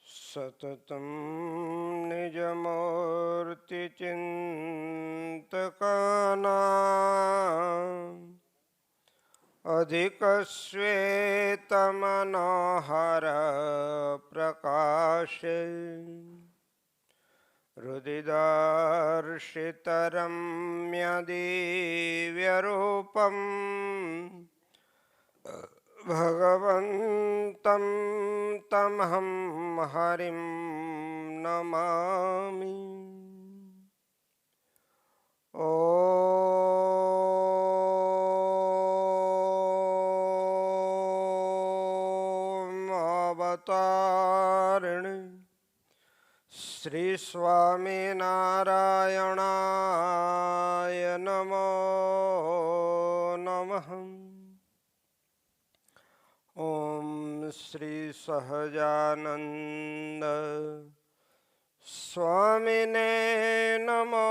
સતતં નિજમૂર્તિ ચિંતકાનાં અધિકશ્વેતમનોહર પ્રકાશે હૃદિદર્શિતરમ્ય દિવ્યરૂપં ભગવન્तं તમહં હરિં નમામિ. ઓમ અવતારિણ શ્રી સ્વામિનારાયણાય નમો નમઃ. ઓમ શ્રી સહજાનંદ સ્વામિને નમો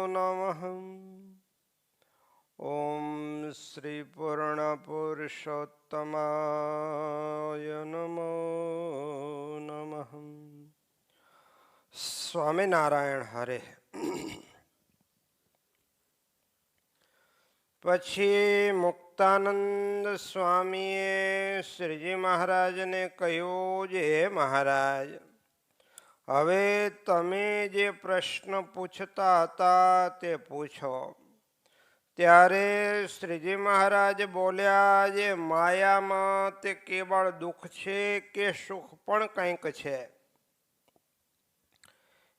નમઃ. ઓમ શ્રી પૂર્ણ પુરુષોત્તમાય નમો નમઃ. સ્વામિનારાયણ હરે. પછી મુક્તાનંદ સ્વામીએ શ્રીજી મહારાજને કહ્યું, જે મહારાજ, હવે તમે જે પ્રશ્ન પૂછતા હતા તે પૂછો. ત્યારે શ્રીજી મહારાજ બોલ્યા, જે માયામાં તે કેવળ દુઃખ છે કે સુખ પણ કંઈક છે?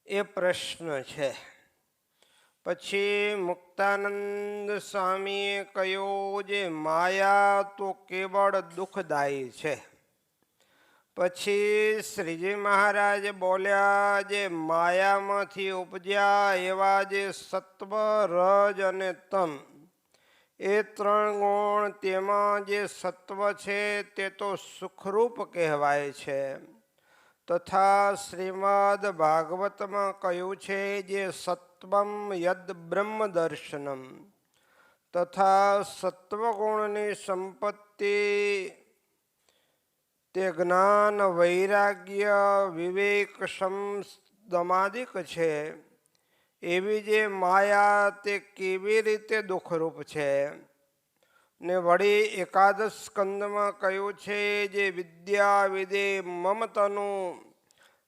એ પ્રશ્ન છે. પછી મુક્તાનંદ સ્વામીએ કહ્યું, જે માયા તો કેવળ દુઃખદાયી છે. પછી શ્રીજી મહારાજ બોલ્યા, જે માયામાંથી ઉપજ્યા એવા જે સત્વ, રજ અને તમ એ ત્રણ ગુણ, તેમાં જે સત્વ છે તે તો સુખરૂપ કહેવાય છે. તથા શ્રીમદ ભાગવતમાં કહ્યું છે, જે સત્વમ યદ બ્રહ્મ દર્શનમ, તથા સત્વગુણની સંપત્તિ તે જ્ઞાન, વૈરાગ્ય, વિવેક, દમાદિક છે. એવી જે માયા તે કેવી રીતે દુઃખરૂપ છે? ને વળી એકાદશ સ્કંદમાં કહ્યું છે, જે વિદ્યા વિદે મમતનું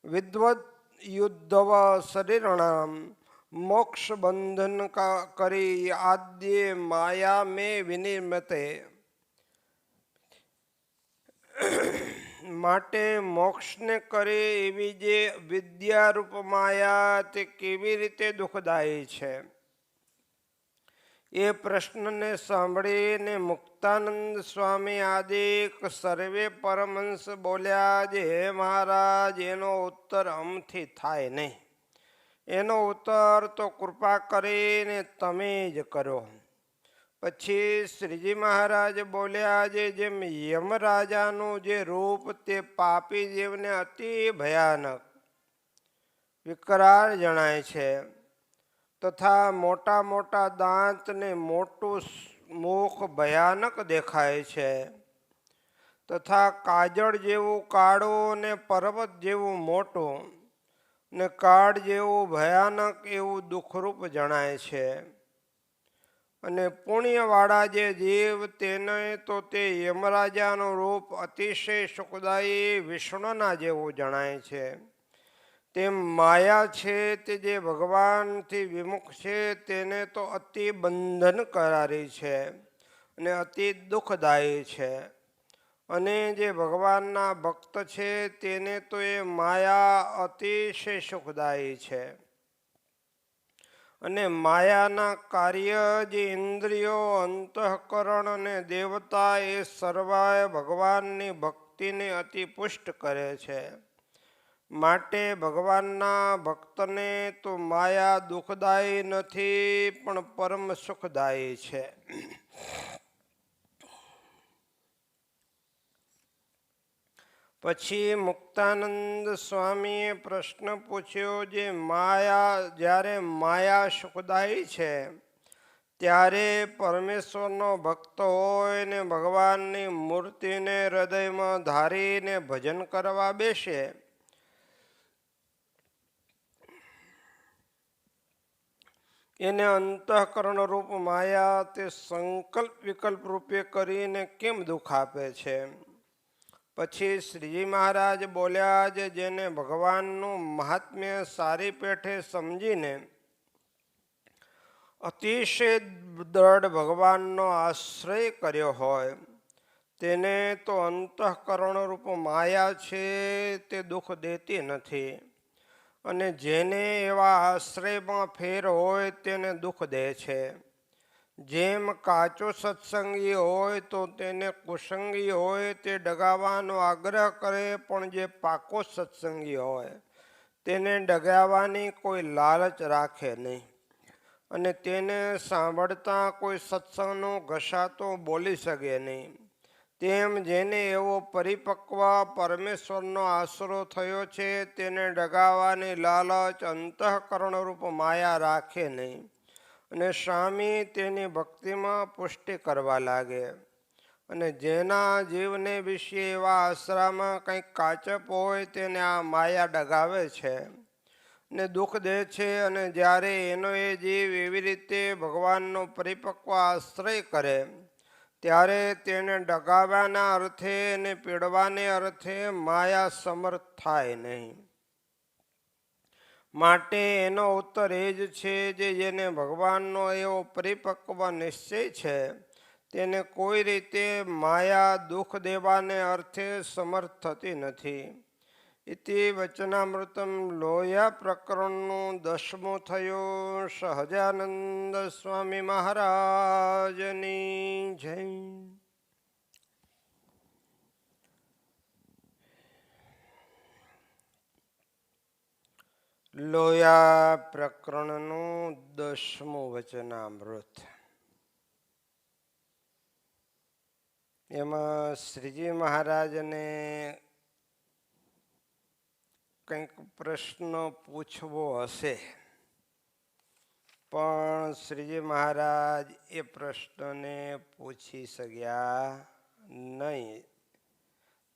વિદ્વદ યુદ્ધવ શરીરણામ મોક્ષ બંધન કરી આદ્ય માયા મેં વિનિર્મતે. માટે મોક્ષને કરે એવી જે વિદ્યારૂપ માયા તે કેવી રીતે દુઃખદાયી છે? એ પ્રશ્નને સાંભળીને મુક્તાનંદ સ્વામી આદિક સર્વે પરમહંસ બોલ્યા, જે હે મહારાજ, એનો ઉત્તર અમથી થાય નહીં. એનો ઉત્તર તો કૃપા કરીને તમે જ કરો. પછી શ્રીજી મહારાજ બોલ્યા, જેમ યમરાજાનું જે રૂપ તે પાપી જીવને અતિ ભયાનક વિકરાળ જણાય છે, તથા મોટા મોટા દાંત ને મોટું મુખ ભયાનક દેખાય છે, તથા કાજળ જેવું કાળું ને પર્વત જેવું મોટું ને કાળ જેવું ભયાનક એવું દુઃખરૂપ જણાય છે. અને પુણ્યવાળા જે જીવ તેને તો તે યમરાજાનું રૂપ અતિશય સુખદાયી વિષ્ણુના જેવું જણાય છે. તેમ માયા છે તે જે ભગવાનથી વિમુખ છે તેને તો અતિ બંધનકારી છે અને અતિ દુઃખદાયી છે. અને જે ભગવાનના ભક્ત છે તેને તો એ માયા અતિશય સુખદાયી છે. અને માયાના કાર્ય જે ઇન્દ્રિયો, અંતઃકરણ અને દેવતા એ સર્વાય ભગવાનની ભક્તિને અતિ પુષ્ટ કરે છે. માટે ભગવાનના ભક્તને તો માયા દુઃખદાયી નથી, પણ પરમ સુખદાયી છે. પછી મુક્તાનંદ સ્વામીએ પ્રશ્ન પૂછ્યો, જે માયા, જ્યારે માયા સુખદાયી છે ત્યારે પરમેશ્વરનો ભક્ત હોય ને ભગવાનની મૂર્તિને હૃદયમાં ધારીને ભજન કરવા બેસે, એને અંતઃકરણ રૂપ માયા તે સંકલ્પ વિકલ્પ રૂપે કરીને કેમ દુઃખ આપે છે? પછી શ્રીજી મહારાજ બોલ્યા છે, જેને ભગવાનનું મહાત્મ્ય સારી પેઠે સમજીને અતિશય દ્રઢ ભગવાનનો આશ્રય કર્યો હોય, તેને તો અંતઃકરણ રૂપ માયા છે તે દુઃખ દેતી નથી, અને જેને એવા આશ્રયમાં ફેર હોય તેને દુઃખ દે છે. જેમ કાચો સત્સંગી હોય તો તેને કુસંગી હોય તે ડગાવવાનો આગ્રહ કરે, પણ જે પાકો સત્સંગી હોય તેને ડગાવવાની કોઈ લાલચ રાખે નહીં, અને તેને સાંભળતા કોઈ સત્સંગનો ઘસાતો બોલી શકે નહીં. તેમ જેને એવો પરિપક્વ પરમેશ્વરનો આશરો થયો છે તેને ડગાવવાની લાલચ અંતઃકરણ રૂપ માયા રાખે નહીં, અને સ્વામી તેની ભક્તિમાં પુષ્ટિ કરવા લાગે. અને જેના જીવને વિશે એવા આશરામાં કંઈક કાચપ હોય તેને આ માયા ડગાવે છે ને દુઃખ દે છે. અને જ્યારે એનો એ જીવ એવી રીતે ભગવાનનો પરિપક્વ આશ્રય કરે ત્યારે તેને ડગાવવાના અર્થે અને પીડવાને અર્થે માયા સમર્થ થાય નહીં. માટે એનો ઉત્તર એ જ છે, જેને ભગવાનનો એવો પરિપક્વ નિશ્ચય છે તેને કોઈ રીતે માયા દુઃખ દેવાને અર્થે સમર્થ થતી નથી. ઇતિ વચનામૃતમ લોયા પ્રકરણનું 10મું થયું. સહજાનંદ સ્વામી મહારાજની જય. લોયા પ્રકરણનું 10મું વચનામૃત. એમાં શ્રીજી મહારાજને કંઈક પ્રશ્ન પૂછવો હશે, પણ શ્રીજી મહારાજ એ પ્રશ્નને પૂછી શક્યા નહીં.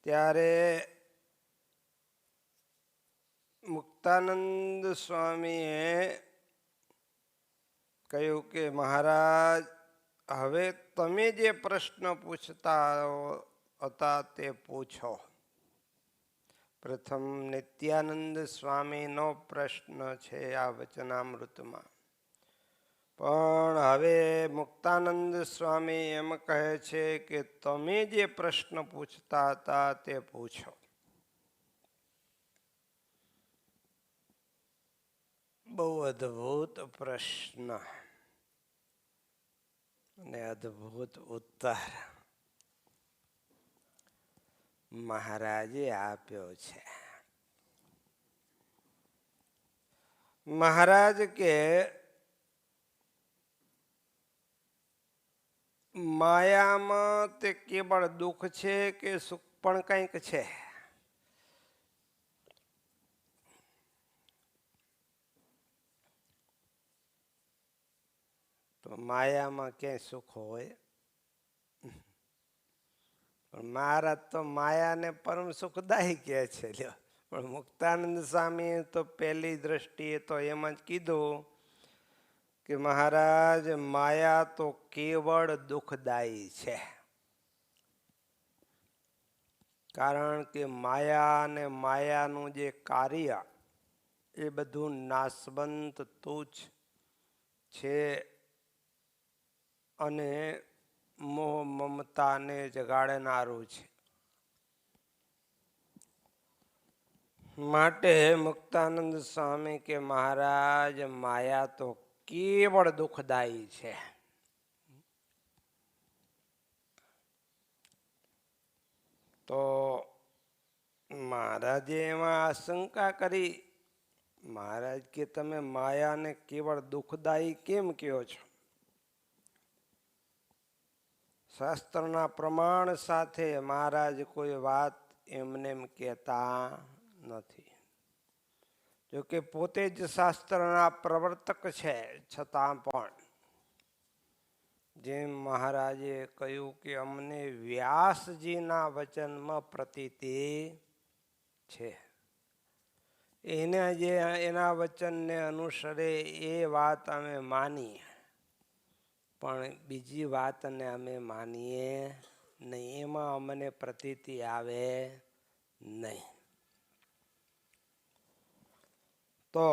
ત્યારે મુક્તાનંદ સ્વામીએ કહ્યું કે મહારાજ, હવે તમે જે પ્રશ્ન પૂછતા હતા તે પૂછો. પ્રથમ નિત્યાનંદ સ્વામીનો પ્રશ્ન છે આ વચનામૃતમાં, પણ હવે મુક્તાનંદ સ્વામી એમ કહે છે કે તમે જે પ્રશ્ન પૂછતા હતા તે પૂછો. બહુ અદ્ભુત પ્રશ્ન અને અદ્ભુત ઉત્તર મહારાજે આપ્યો છે. મહારાજ કે માયામાં તે કેવળ દુઃખ છે કે સુખ પણ કંઈક છે? તો માયામાં ક્યાંય સુખ હોય? પણ મહારાજ તો માયાને પરમ સુખદાયી કહે છે. પણ મુક્તાનંદ સ્વામી તો પહેલી દ્રષ્ટિએ તો એમ જ કીધું કે મહારાજ, માયા તો કેવળ દુઃખદાયી છે. કારણ કે માયા અને માયાનું જે કાર્ય એ બધું નાશવંત તુચ્છ છે, અને મોહ મમતાને જગાડનારું છે. માટે મુક્તાનંદ સ્વામી કે મહારાજ, માયા તો કેવળ દુઃખદાયી છે. તો મહારાજે એમાં આશંકા કરી. મહારાજ કે તમે માયાને કેવળ દુઃખદાયી કેમ કહો છો? શાસ્ત્રના પ્રમાણ સાથે મહારાજ કોઈ વાત એમને એમ કહેતા નથી. જોકે પોતે જ શાસ્ત્રના પ્રવર્તક છે, છતાં પણ જેમ મહારાજે કહ્યું કે અમને વ્યાસજીના વચનમાં પ્રતીતિ છે, એના વચનને અનુસરે એ વાત અમે માનીએ, પણ બીજી વાતને અમે માનીએ નહીં, એમાં અમને પ્રતીતિ આવે નહીં. તો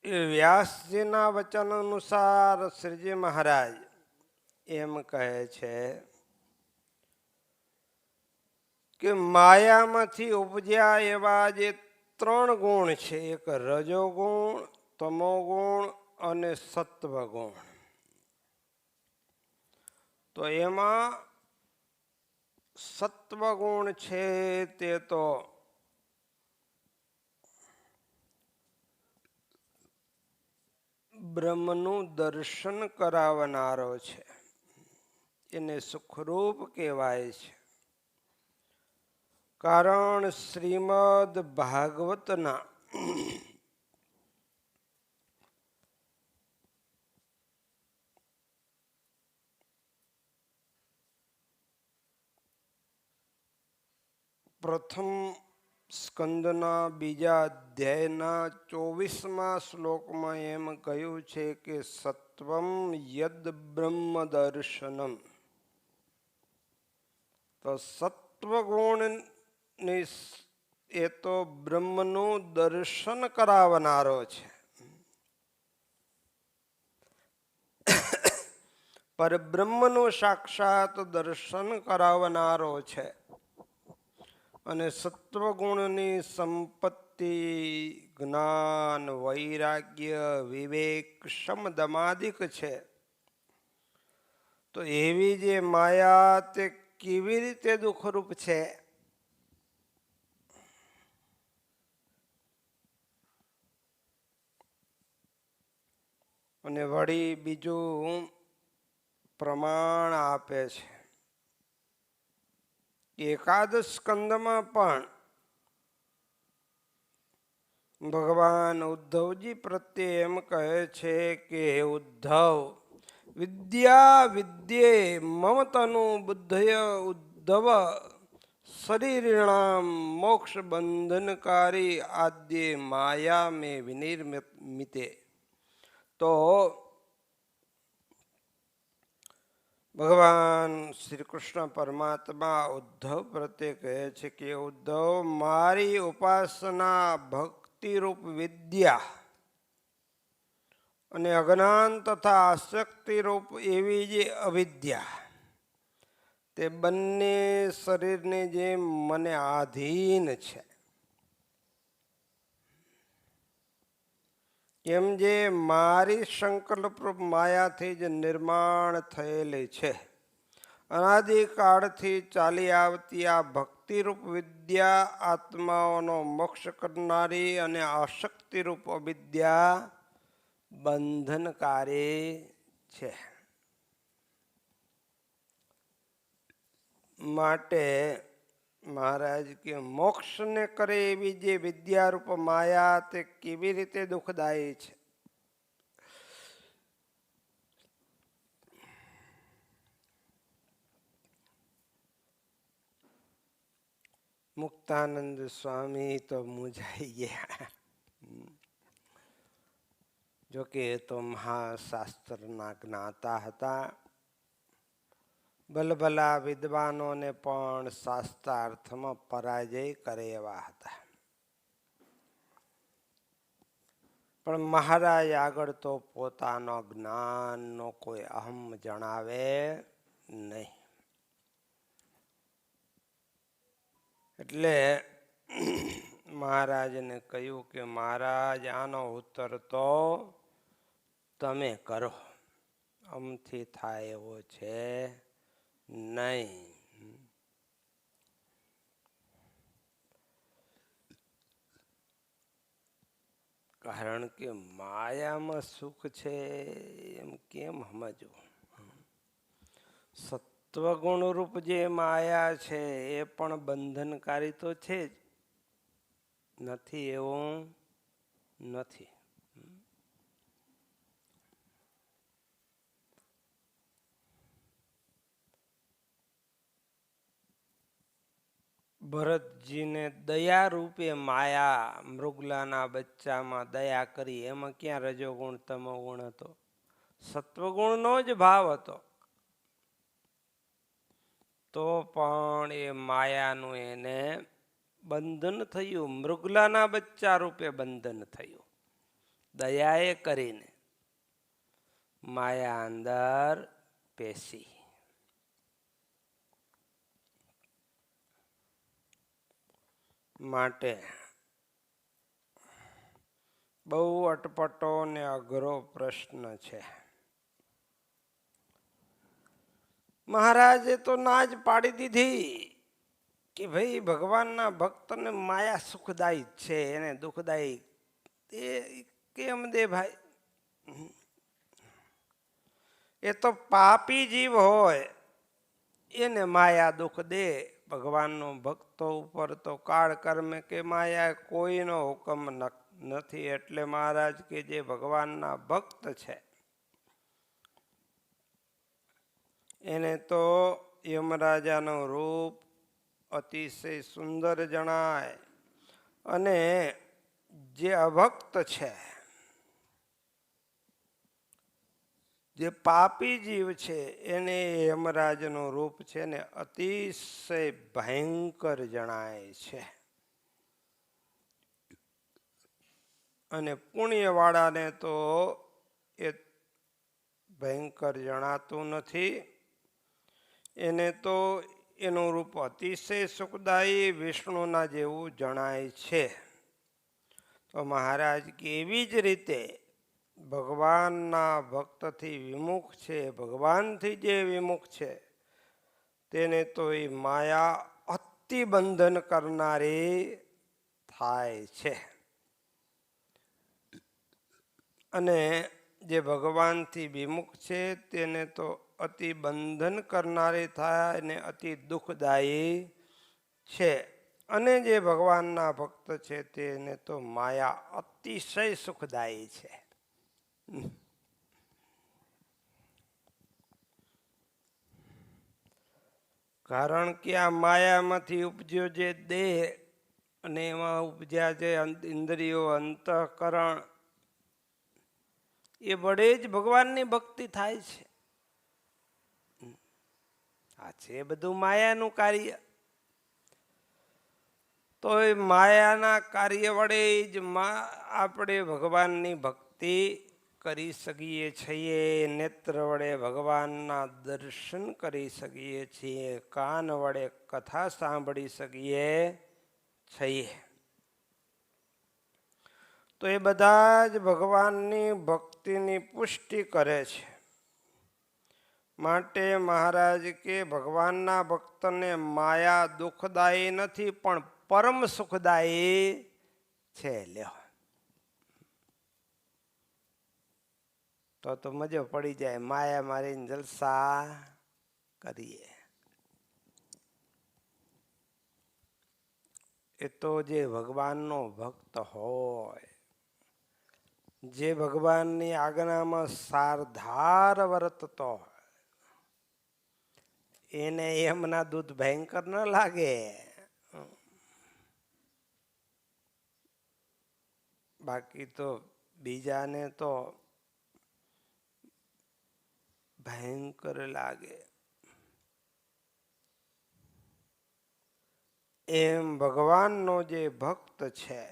એ વ્યાસજીના વચન અનુસાર શ્રીજી મહારાજ એમ કહે છે કે માયામાંથી ઉપજ્યા એવા જે 3 ગુણ છે, એક રજોગુણ, તમોગુણ અને સત્વગુણ. તો એમાં સત્વગુણ છે તે તો બ્રહ્મનું દર્શન કરાવનારો છે, એને સુખરૂપ કહેવાય છે. કારણ શ્રીમદ ભાગવતના પ્રથમ સ્કંદના 2જા અધ્યાયના 24મા શ્લોકમાં એમ કહ્યું છે કે સત્વમ યદ બ્રહ્મ દર્શનમ. તો સત્વગુણની એ તો બ્રહ્મનું દર્શન કરાવનારો છે, પરબ્રહ્મનું સાક્ષાત દર્શન કરાવનારો છે. અને સત્વગુણની સંપત્તિ જ્ઞાન, વૈરાગ્ય, વિવેક, શમ દમાદિક છે. તો એવી જે માયા તે કેવી રીતે દુઃખરૂપ છે? અને વળી બીજું પ્રમાણ આપે છે. એકાદશ સ્કંદમાં પણ ભગવાન ઉદ્ધવજી પ્રત્યે એમ કહે છે કે હે ઉદ્ધવ, વિદ્યા વિદ્યે મમ તનુ બુદ્ધય ઉદ્ધવ શરીરિણામ મોક્ષ બંધનકારી આદ્ય માયા મે વિનિર્મિતે. તો ભગવાન શ્રી કૃષ્ણ પરમાત્મા ઉદ્ધવ પ્રત્યે કહે છે કે ઉદ્ધવ, મારી ઉપાસના ભક્તિરૂપ વિદ્યા અને અજ્ઞાન તથા આસક્તિરૂપ એવી જે અવિદ્યા, તે બંને શરીરને જેમ મને આધીન છે. કેમ જે મારી સંકલ્પરૂપ માયાથી જ નિર્માણ થયેલી છે. અનાદિકાળથી ચાલી આવતી આ ભક્તિરૂપ વિદ્યા આત્માઓનો મોક્ષ કરનારી અને આસક્તિરૂપ અવિદ્યા બંધનકારી છે. માટે મહારાજ કે મોક્ષને કરે એવી જે વિદ્યારૂપ માયા તે કેવી રીતે દુઃખદાયી છે? મુક્તાનંદ સ્વામી તો મૂંઝાઈ ગયા. જોકે એ તો મહાશાસ્ત્રના જ્ઞાતા હતા. ભલભલા વિદ્વાનોને પણ શાસ્ત્રાર્થમાં પરાજય કરે એવા હતા. પણ મહારાજ આગળ તો પોતાનો જ્ઞાનનો કોઈ અહમ જણાવે નહીં. એટલે મહારાજને કહ્યું કે મહારાજ, આનો ઉત્તર તો તમે કરો, આમથી થાય એવો છે નહીં. કારણ કે માયામાં સુખ છે એમ કેમ સમજવું? સત્વગુણરૂપ જે માયા છે એ પણ બંધનકારી તો છે જ, નથી એવું નથી. ભરતજીને દયા રૂપે માયા મૃગલાના બચ્ચામાં દયા કરી. એમાં ક્યાં રજોગુણ તમોગુણ હતો? સત્વગુણનો જ ભાવ હતો. તો પણ એ માયાનું એને બંધન થયું, મૃગલાના બચ્ચા રૂપે બંધન થયું. દયાએ કરીને માયા અંદર પેશી. માટે બહુ અટપટો ને અઘરો પ્રશ્ન છે. મહારાજે તો ના જ પાડી દીધી કે ભાઈ ભગવાનના ભક્તને માયા સુખદાયી છે, એને દુઃખદાયી એ કેમ દે ભાઈ? એ તો પાપી જીવ હોય એને માયા દુઃખ દે. ભગવાનનો ભક્તો ઉપર તો કાળ કર્મે કે માયા કોઈનો હુકમ નથી. એટલે મહારાજ કે જે ભગવાનના ભક્ત છે એને તો યમરાજાનું રૂપ અતિશય સુંદર જણાય, અને જે અભક્ત છે, જે પાપી જીવ છે એને યમરાજનું રૂપ છે ને અતિશય ભયંકર જણાય છે. અને પુણ્યવાળાને તો એ ભયંકર જણાતું નથી. એને તો એનું રૂપ અતિશય સુખદાયી વિષ્ણુના જેવું જણાય છે. તો મહારાજ કે એવી જ રીતે ભગવાનના ભક્તથી વિમુખ છે, ભગવાનથી જે વિમુખ છે તેને તો એ માયા અતિ બંધન કરનારી થાય છે. અને જે ભગવાનથી વિમુખ છે તેને તો અતિ બંધન કરનારી થાય અને અતિ દુઃખદાયી છે. અને જે ભગવાનના ભક્ત છે તેને તો માયા અતિશય સુખદાયી છે. કારણ કે આ માયામાંથી ઉપજ્યો જે દેહ અને એમાં ઉપજ્યા જે ઇન્દ્રિયો, અંતઃકરણ, એ વડે જ ભગવાનની ભક્તિ થાય છે. આ છે બધું માયાનું કાર્ય. તો એ માયાના કાર્ય વડે જ આપણે ભગવાનની ભક્તિ કરી શકીએ છીએ. નેત્ર વડે ભગવાનના દર્શન કરી શકીએ છીએ, કાન વડે કથા સાંભળી શકીએ છીએ. તો એ બધા જ ભગવાનની ભક્તિની પુષ્ટિ કરે છે. માટે મહારાજ કે ભગવાનના ભક્તને માયા દુઃખદાયી નથી પણ પરમ સુખદાયી છે. લ્યો તો મજો પડી જાય. માયા મારીને જલસા કરીએ. એ તો જે ભગવાનનો ભક્ત હોય, જે ભગવાનની આજ્ઞામાં સારધાર વર્તતો હોય, એને એમના દૂધ ભયંકર ન લાગે. બાકી તો બીજાને તો ભયંકર લાગે. એમ ભગવાનનો જે ભક્ત છે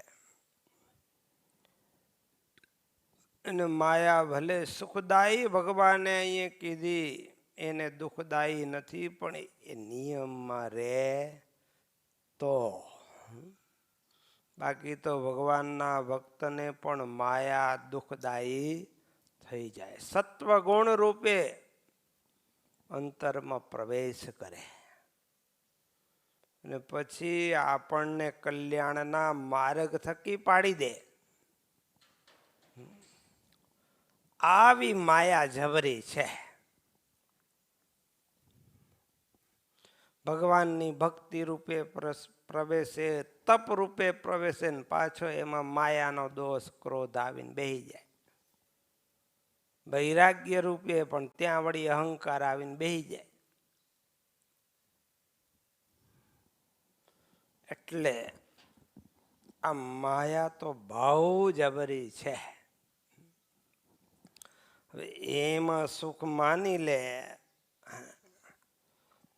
અને માયા ભલે સુખદાયી ભગવાને અહીંયા કીધી, એને દુઃખદાયી નથી, પણ એ નિયમમાં રહે તો. બાકી તો ભગવાનના ભક્તને પણ માયા દુઃખદાયી થઈ જાય. સત્વગુણ રૂપે અંતરમાં પ્રવેશ કરે અને પછી આપણને કલ્યાણના માર્ગ થકી પાડી દે. આવી માયા જબરી છે. ભગવાનની ભક્તિ રૂપે પ્રવેશે, તપ રૂપે પ્રવેશે ને પાછો એમાં માયાનો દોષ, ક્રોધ આવીને બેહી જાય. વૈરાગ્ય રૂપે પણ ત્યાં વળી અહંકાર આવીને બેહી જાય. એટલે આ માયા તો બહુ જબરી છે. હવે એમાં સુખ માની લે.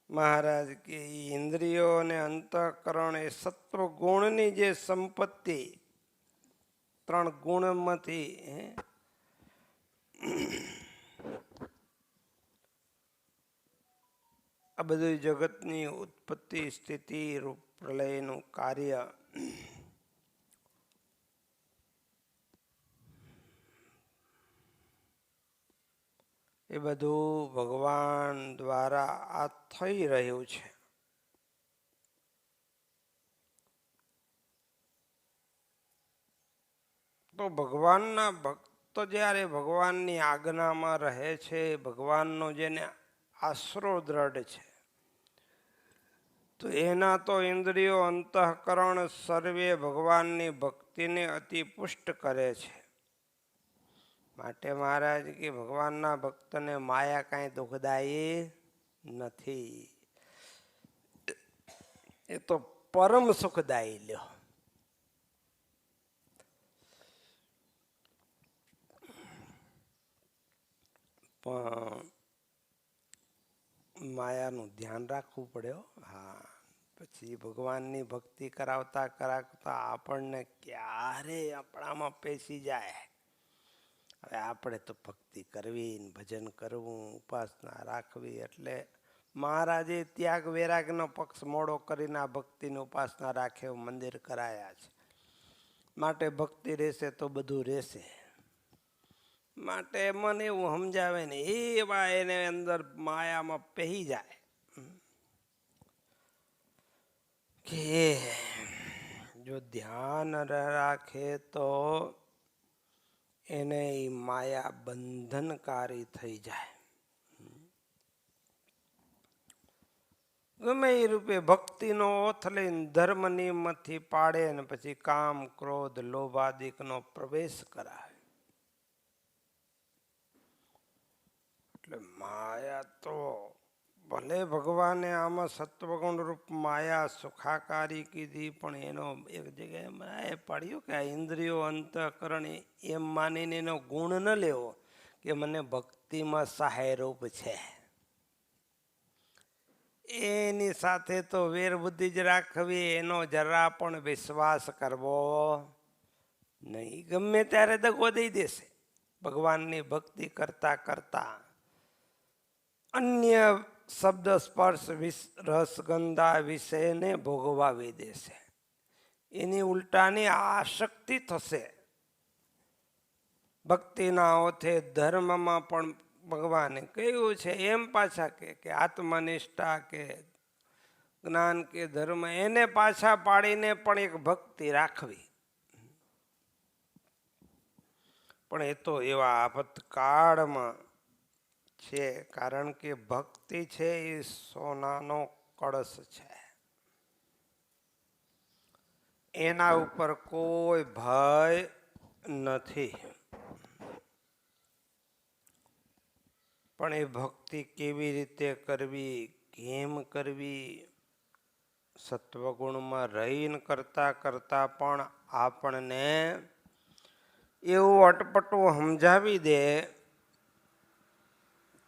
મહારાજ કે ઇન્દ્રિયો અને અંતઃકરણ એ સત્વ ગુણની જે સંપત્તિ, 3 ગુણમાંથી આ બધું જગતની ઉત્પત્તિ સ્થિતિ રૂપ પ્રલયનું કાર્ય એ બધું ભગવાન દ્વારા આ થઈ રહ્યું છે. તો ભગવાનના ભક્ત જ્યારે ભગવાનની આજ્ઞામાં રહે છે, ભગવાનનો જેને આશરો દ્રઢ છે, તો એના તો ઇન્દ્રિયો અંતઃકરણ સર્વે ભગવાનની ભક્તિને અતિ પુષ્ટ કરે છે. માટે મહારાજ કે ભગવાનના ભક્તને માયા કાંઈ દુઃખદાયી નથી, એ તો પરમ સુખદાયી લ્યો. પણ માયાનું ધ્યાન રાખવું પડે. હા, પછી ભગવાનની ભક્તિ કરાવતા કરાવતા આપણને ક્યારે આપણામાં પેસી જાય. હવે આપણે તો ભક્તિ કરવી, ભજન કરવું, ઉપાસના રાખવી, એટલે મહારાજે ત્યાગ વૈરાગનો પક્ષ મોડો કરીને આ ભક્તિની ઉપાસના રાખે એવું મંદિર કરાયા છે. માટે ભક્તિ રહેશે તો બધું રહેશે. માટે મને એવું સમજાવે ને એવા એને અંદર માયામાં પહેરી જાય કે જો ધ્યાન રાખે તો એને માયા બંધનકારી થઈ જાય. ગમે એ રૂપે ભક્તિનો ઓથ લઈને ધર્મ નિયમથી પાડે ને પછી કામ ક્રોધ લોભાદિકનો પ્રવેશ કરાવે. એટલે માયા તો ભલે ભગવાને આમાં સત્વગુણ રૂપ માયા સુખાકારી કીધી, પણ એનો એક જગ્યાએ પાડ્યો કે આ ઇન્દ્રિયો અંતઃકરણ એમ માનીને એનો ગુણ ન લેવો કે મને ભક્તિમાં સહાયરૂપ છે. એની સાથે તો વેરબુદ્ધિ જ રાખવી, એનો જરા પણ વિશ્વાસ કરવો નહીં. ગમે ત્યારે દગો દઈ દેશે. ભગવાનની ભક્તિ કરતા કરતા અન્ય શબ્દ સ્પર્શ રસ ગંધા વિષયને ભોગવાવી દેશે. એની ઉલટાની આસક્તિ થશે. ભક્તિના ઓથે ધર્મમાં પણ ભગવાને કહ્યું છે એમ પાછા કે આત્મનિષ્ઠા કે જ્ઞાન કે ધર્મ એને પાછા પાડીને પણ એક ભક્તિ રાખવી. પણ એ તો એવા આપતકાળમાં છે, કારણ કે ભક્તિ છે એ સોનાનો કળશ છે. એના ઉપર કોઈ ભય નથી. પણ એ ભક્તિ કેવી રીતે કરવી, કેમ કરવી, સત્વગુણમાં રહીને કરતા કરતા પણ આપણને એવું અટપટું સમજાવી દે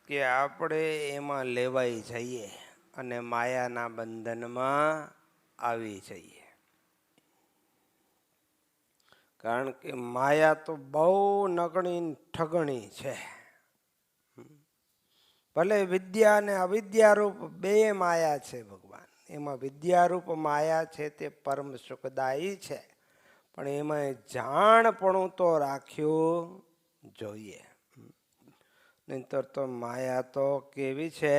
કે આપણે એમાં લેવાઈ જઈએ અને માયાના બંધનમાં આવી જઈએ. કારણ કે માયા તો બહુ નગણી ઠગણી છે. ભલે વિદ્યા અને અવિદ્યારૂપ બે માયા છે ભગવાન. એમાં વિદ્યારૂપ માયા છે તે પરમ સુખદાયી છે, પણ એમાં જાણપણું તો રાખ્યું જોઈએ. નહીંતર તો માયા તો કેવી છે,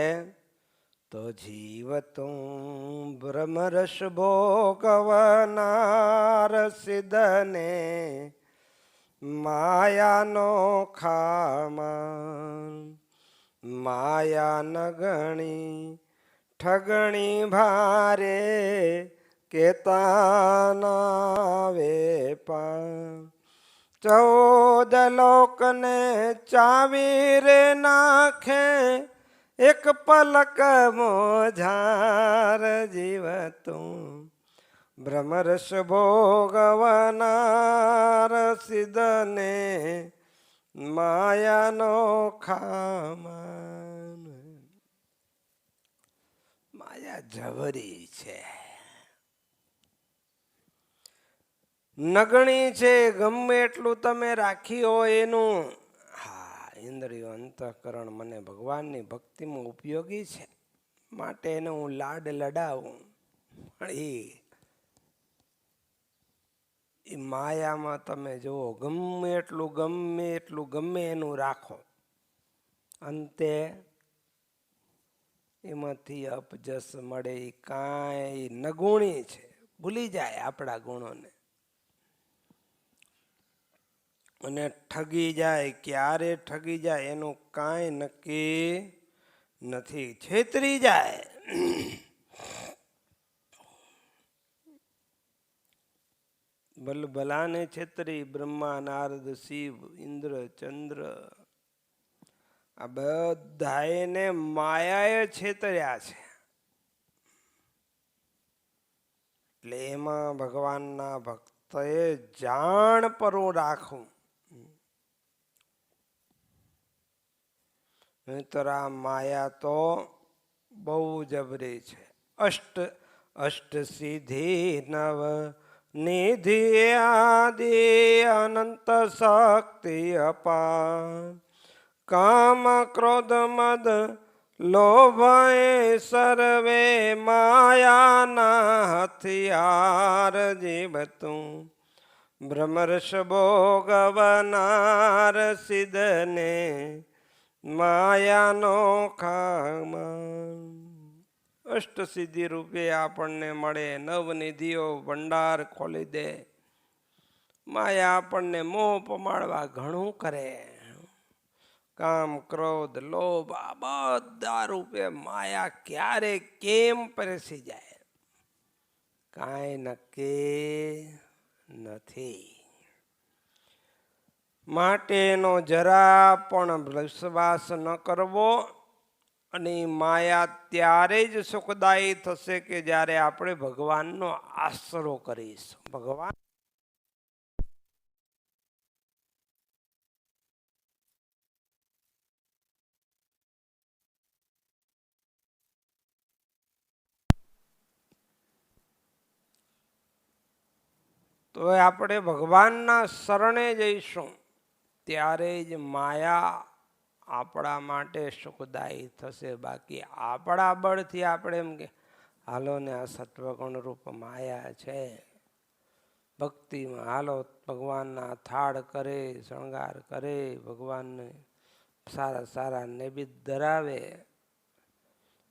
તો જીવ તું બ્રહ્મરસ ભોગવનાર સિદ્ધને માયાનો ખામાં માયા ન ગણી ઠગણી ભારે કેતાના વેપા 14 લોકને ચાવી રે નાખે એક પલક મોઝાર જીવ તું ભ્રમરસ ભોગવનાર સિદ્ધને માયાનો ખામાન. માયા જવરી છે, નગણી છે. ગમે એટલું તમે રાખી હોય એનું. હા, ઇન્દ્રિયો અંતઃકરણ મને ભગવાનની ભક્તિમાં ઉપયોગી છે માટે એને હું લાડ લડાવું. એ માયામાં તમે જુઓ, ગમે એટલું ગમે એનું રાખો, અંતે એમાંથી અપજસ મળે. કાંઈ નગુણી છે, ભૂલી જાય આપણા ગુણોને અને ઠગી જાય. ક્યારે ઠગી જાય એનું કાંઈ નક્કી નથી. છેતરી જાય. ભલભલાને છેતરી બ્રહ્મા, નારદ, શિવ, ઇન્દ્ર, ચંદ્ર આ બધાને માયાએ છેતર્યા છે. એટલે એમાં ભગવાનના ભક્તએ જાણપરું રાખવું. નહીતર આ માયા તો બહુ જબરી છે. અષ્ટ સિદ્ધિ નવ નિધિ આદિ અનંત શક્તિ અપાર. કામ ક્રોધ મદ લોભ એ સર્વે માયાના હથિયાર. જીવતું ભ્રમરસ ભોગવનાર સિદ્ધને માયાનો ખામાન. અષ્ટસિદ્ધિ રૂપે આપણને મળે. નવનિધિઓ ભંડાર ખોલી દે. માયા આપણને મોહ પમાડવા ઘણું કરે. કામ ક્રોધ લોભ આ બધા રૂપે માયા ક્યારે કેમ પરેસી જાય કાંઈ નક્કી નથી. માટે એનો જરા પણ વિશ્વાસ ન કરવો. અને માયા ત્યારે જ સુખદાયી થશે કે જ્યારે આપણે ભગવાનનો આશરો કરીશું. ભગવાન તો આપણે ભગવાનના શરણે જઈશું ત્યારે જ માયા આપણા માટે સુખદાયી થશે. બાકી આપણા બળથી આપણે એમ કે હાલો ને આ સત્વગુણ રૂપ માયા છે, ભક્તિમાં હાલો ભગવાનના થાળ કરે, શણગાર કરે, ભગવાનને સારા સારા નૈવેદ્ય ધરાવે,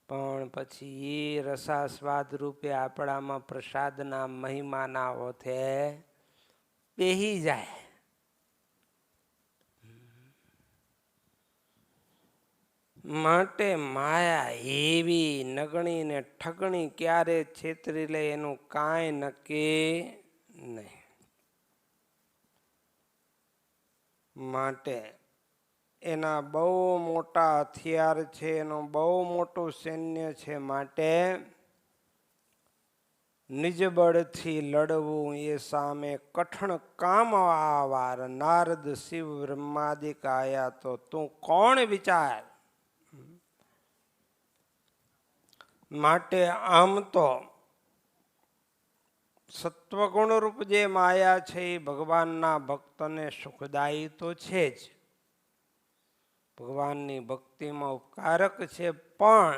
પણ પછી એ રસાસ્વાદ રૂપે આપણામાં પ્રસાદના મહિમાના હોથે બેહી જાય. માટે માયા એવી નગણી ને ઠગણી ક્યારે છેતરી લે એનું કાંઈ નક્કી નહીં. માટે એના બહુ મોટા હથિયાર છે, એનું બહુ મોટું સૈન્ય છે. માટે નિજ બળથી લડવું એ સામે કઠણ કામ આવાર. નારદ શિવ બ્રહ્માદિક આયા તો તું કોણ વિચાર. માટે આમ તો સત્વગુણ રૂપ જે માયા છે એ ભગવાનના ભક્તને સુખદાયી તો છે જ, ભગવાનની ભક્તિમાં ઉપકારક છે. પણ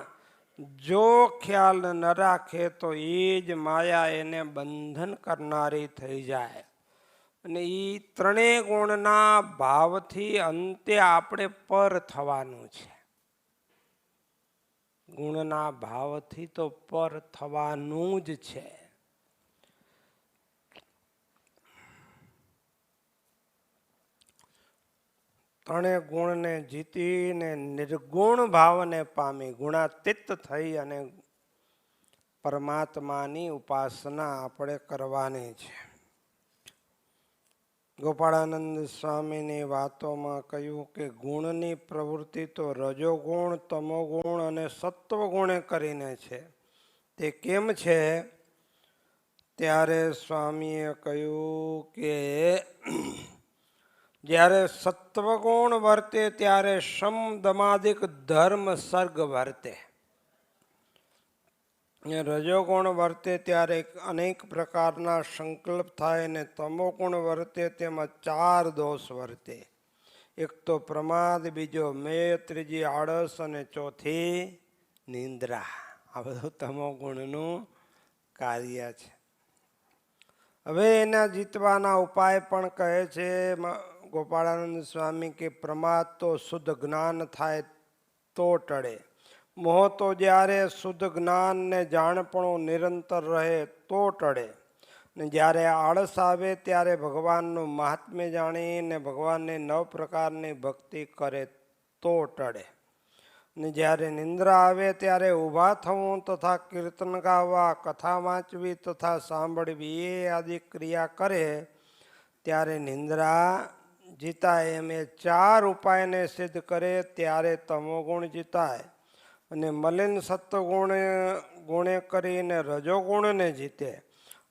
જો ખ્યાલ ન રાખે તો એ જ માયા એને બંધન કરનારી થઈ જાય. અને એ ત્રણેય ગુણના ભાવથી અંતે આપણે પર થવાનું છે. ગુણના ભાવથી તો પર થવાનું જ છે. ત્રણેય ગુણને જીતીને નિર્ગુણ ભાવને પામી ગુણાતીત થઈ અને પરમાત્માની ઉપાસના આપણે કરવાની છે. ગોપાળાનંદ સ્વામીની વાતોમાં કહ્યું કે ગુણની પ્રવૃત્તિ તો રજોગુણ, તમોગુણ અને સત્વગુણે કરીને છે. તે કેમ છે? ત્યારે સ્વામીએ કહ્યું કે જ્યારે સત્વગુણ વર્તે ત્યારે શમ દમાદિક ધર્મ સર્ગ વર્તે, રજોગુણ વર્તે ત્યારે અનેક પ્રકારના સંકલ્પ થાય, અને તમોગુણ વર્તે તેમાં 4 દોષ વર્તે. એક તો પ્રમાદ, બીજો મેય, ત્રીજી આળસ અને ચોથી નિંદ્રા. આ બધું તમોગુણનું કાર્ય છે. હવે એના જીતવાના ઉપાય પણ કહે છે ગોપાળાનંદ સ્વામી કે પ્રમાદ તો શુદ્ધ જ્ઞાન થાય તો ટળે, મોહ તો જ્યારે શુદ્ધ જ્ઞાન ને જાણપણું નિરંતર રહે તો ટળે, ને જ્યારે આળસ આવે ત્યારે ભગવાનનું મહાત્મ્ય જાણીને ભગવાનની 9 પ્રકારની ભક્તિ કરે તો ટળે, ને જ્યારે નિંદ્રા આવે ત્યારે ઊભા થવું તથા કીર્તન ગાવા, કથા વાંચવી તથા સાંભળવી એ આદિ ક્રિયા કરે ત્યારે નિંદ્રા જીતાય. એમ એ 4 ઉપાયને સિદ્ધ કરે ત્યારે તમોગુણ જીતાય, અને મલિન સત્વગુણે કરીને રજોગુણને જીતે,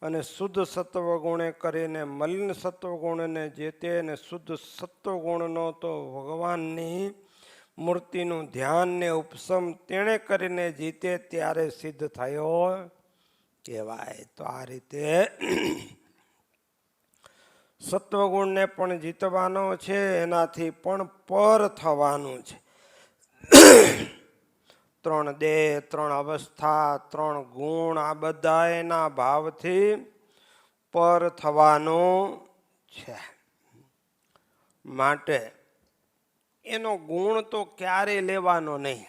અને શુદ્ધ સત્વગુણે કરીને મલિન સત્વગુણને જીતે, અને શુદ્ધ સત્વગુણનો તો ભગવાનની મૂર્તિનું ધ્યાન ને ઉપસમ તેણે કરીને જીતે ત્યારે સિદ્ધ થયો કહેવાય. તો આ રીતે સત્વગુણને પણ જીતવાનો છે, એનાથી પણ પર થવાનું છે. 3 દેહ, 3 અવસ્થા, 3 ગુણ, આ બધા એના ભાવથી પર થવાનું છે. માટે એનો ગુણ તો ક્યારે લેવાનો નહીં,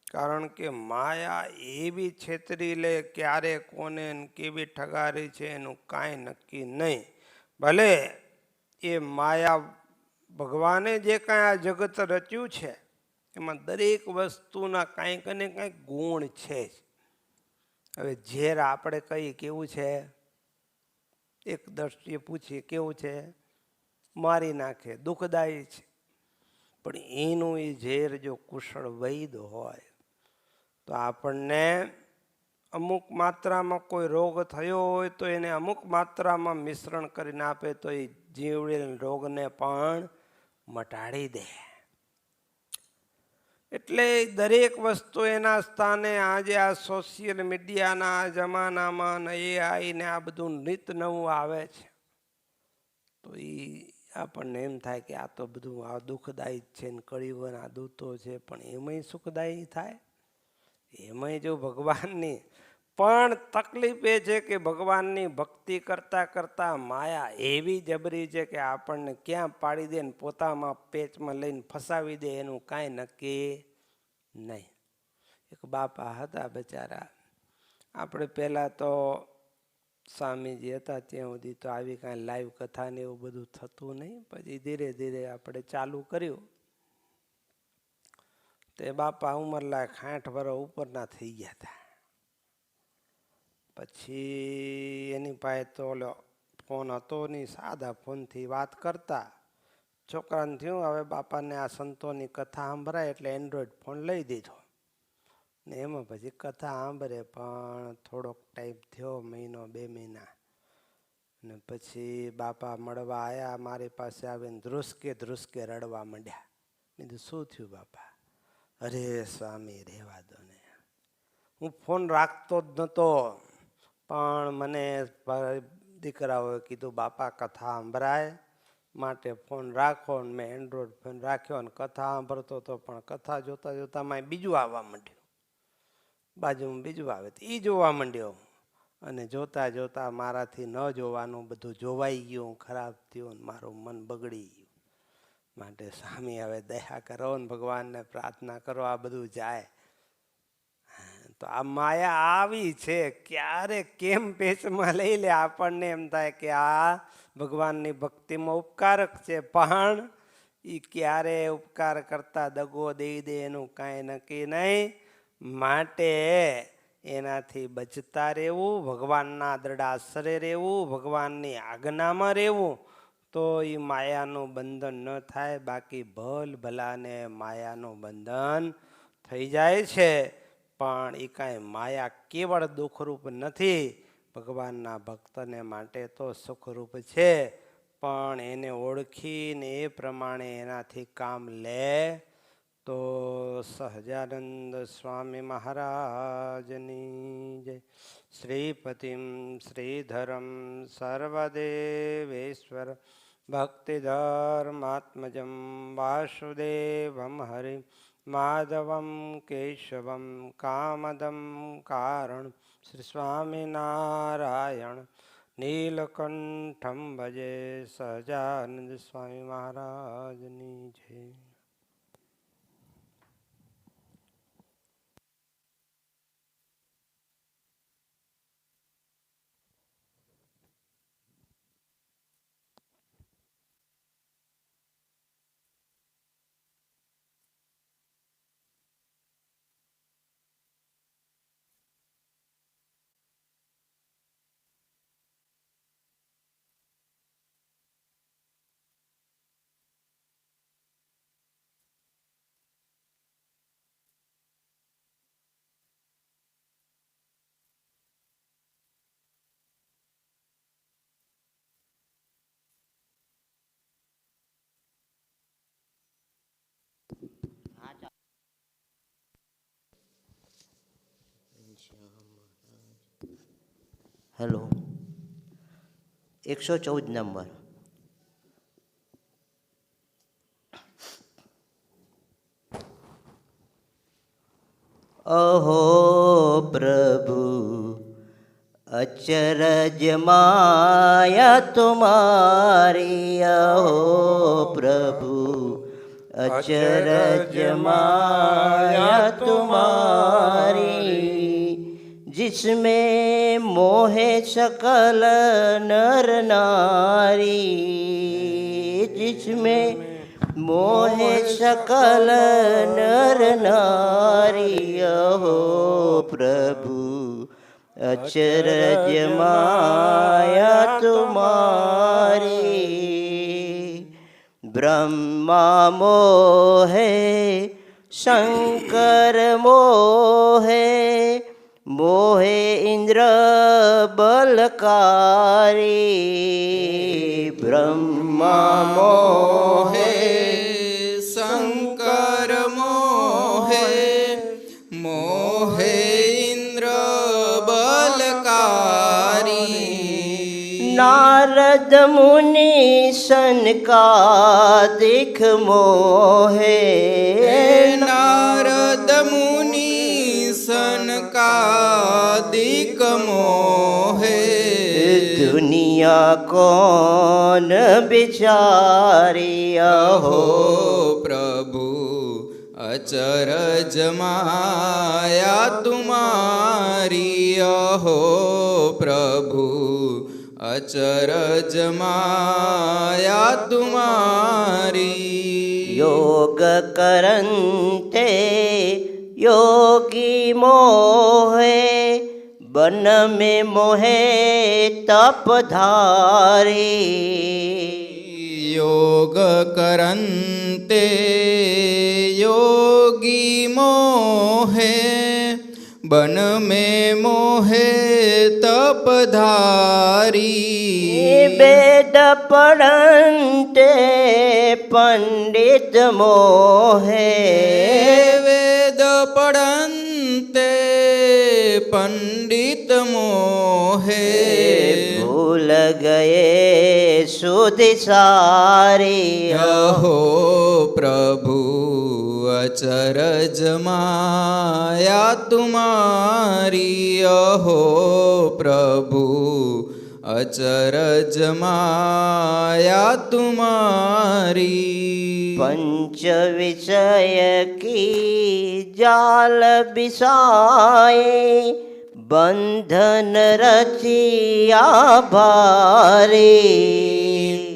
કારણ કે માયા એવી છેતરી લે ક્યારે કોને કેવી ઠગારી છે એનું કાંઈ નક્કી નહીં. ભલે એ માયા ભગવાને જે કાંઈ આ જગત રચ્યું છે એમાં દરેક વસ્તુના કાંઈક ને કાંઈક ગુણ છે જ. હવે ઝેર આપણે કહીએ કેવું છે, એક દ્રષ્ટિએ પૂછીએ કેવું છે, મારી નાખે, દુઃખદાયી છે. પણ એનું એ ઝેર જો કુશળ વૈદ હોય તો આપણને અમુક માત્રામાં કોઈ રોગ થયો હોય તો એને અમુક માત્રામાં મિશ્રણ કરીને આપે તો એ જીવડેલ રોગને પણ મટાડી દે. એટલે દરેક વસ્તુ એના સ્થાને આજે આ સોશિયલ મીડિયાના જમાનામાં AI ને આ બધું નિત નવું આવે છે તો એ આપણને એમ થાય કે આ તો બધું આ દુઃખદાયી છે ને કળિયુગના દૂતો છે, પણ એમાંય સુખદાયી થાય. એમાંય જો ભગવાનની પણ તકલીફ એ છે કે ભગવાનની ભક્તિ કરતાં કરતાં માયા એવી જબરી છે કે આપણને ક્યાં પાડી દે ને પોતામાં પેચમાં લઈને ફસાવી દે એનું કાંઈ નક્કી નહીં. એક બાપા હતા બચારા, આપણે પહેલાં તો સ્વામીજી હતા ત્યાં સુધી તો આવી કાંઈ લાઈવ કથા ને એવું બધું થતું નહીં. પછી ધીરે ધીરે આપણે ચાલુ કર્યું તે બાપા ઉંમરલાયક 60 વર્ષ ઉપરના થઈ ગયા હતા. પછી એની પાસે તો ઓલો ફોન હતો નહીં, સાદા ફોનથી વાત કરતા. છોકરાને થયું હવે બાપાને આ સંતોની કથા સાંભળાય એટલે એન્ડ્રોઈડ ફોન લઈ દીધો ને એમાં પછી કથા સાંભળે. પણ થોડોક ટાઈમ થયો, 1 મહિનો 2 મહિના, ને પછી બાપા મળવા આવ્યા, મારી પાસે આવીને ધ્રુસકે રડવા માંડ્યા. મેં કીધું શું થયું બાપા? અરે સ્વામી રહેવા દો ને, હું ફોન રાખતો જ નહોતો પણ મને દીકરાઓએ કીધું બાપા કથા સંભળાય માટે ફોન રાખો, ને મેં એન્ડ્રોઈડ ફોન રાખ્યો અને કથા સાંભળતો હતો. પણ કથા જોતાં જોતાંમાં બીજું આવવા માંડ્યું, બાજુમાં બીજું આવે તો એ જોવા માંડ્યો, અને જોતાં જોતાં મારાથી ન જોવાનું બધું જોવાઈ ગયું, ખરાબ થયું, મારું મન બગડી ગયું. માટે સ્વામી હવે દયા કરો ને ભગવાનને પ્રાર્થના કરો આ બધું જાય. તો આ માયા આવી છે, ક્યારે કેમ પેચમાં લઈ લે આપણને એમ થાય કે આ ભગવાનની ભક્તિમાં ઉપકારક છે, પણ એ ક્યારે ઉપકાર કરતા દગો દઈ દે એનું કાંઈ નક્કી નહીં. માટે એનાથી બચતા રહેવું, ભગવાનના દ્રઢાશ્રય રહેવું, ભગવાનની આજ્ઞામાં રહેવું, તો એ માયાનું બંધન ન થાય. બાકી ભલ ભલાને માયાનું બંધન થઈ જાય છે, પણ એ કાંઈ માયા કેવળ દુઃખરૂપ નથી, ભગવાનના ભક્તને માટે તો સુખરૂપ છે, પણ એને ઓળખીને એ પ્રમાણે એનાથી કામ લે તો સહજાનંદ સ્વામી મહારાજની જય. શ્રીપતિમ શ્રીધરમ સર્વદેવેશ્વર ભક્તિધર્માત્મજમ વાસુદેવમ હરિ માધવમ કેશવમ કામદમ કારણ શ્રી સ્વામિનારાયણ નીલકંઠમ ભજે. સહજાનંદ સ્વામી મહારાજની જય. Hello, 114 number. અહો પ્રભુ અચરજ માયા તુમારી, અહો પ્રભુ अचरज माया तुम्हारी, जिसमें मोहे सकल नर नारी, जिसमें मोहे सकल नर नारी। अहो प्रभु अचरज माया तुम्हारी, ब्रह्मा मोहे शंकर मोहे, मोहे इंद्र बलकारी। ब्रह्मा मोहे शंकर मोहे, मोहे इंद्र बलकारी। नारद मुनि सनकादिक मोहे, नारद मुनि सनकादिक मोहे। दुनिया कौन बिचारी, अहो प्रभु अचरज माया तुम्हारी। अहो प्रभु अचरज माया तुम्हारी। योग करन्ते योगी मोहे, बन में मोहे तपधारी। योग करन्ते योगी मोहे, बन में मोहे तपधारी। वेद पढ़न्ते पंडित मोहे, वेद पढ़न्ते पंडित मोहे। भूल गए सुधि सारी, अहो प्रभु अचरज माया तुम्हारी। अहो प्रभु अचरज माया तुम्हारी। पंच विषय की जाल बिसाए, बंधन रचिया भारी।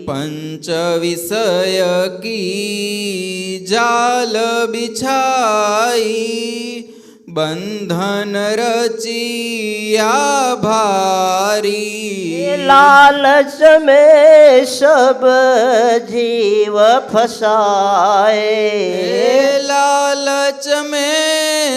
पंच विषय की जाल बिछाई, बंधन रचिया भारी। लालच में सब जीव फसाए, लालच में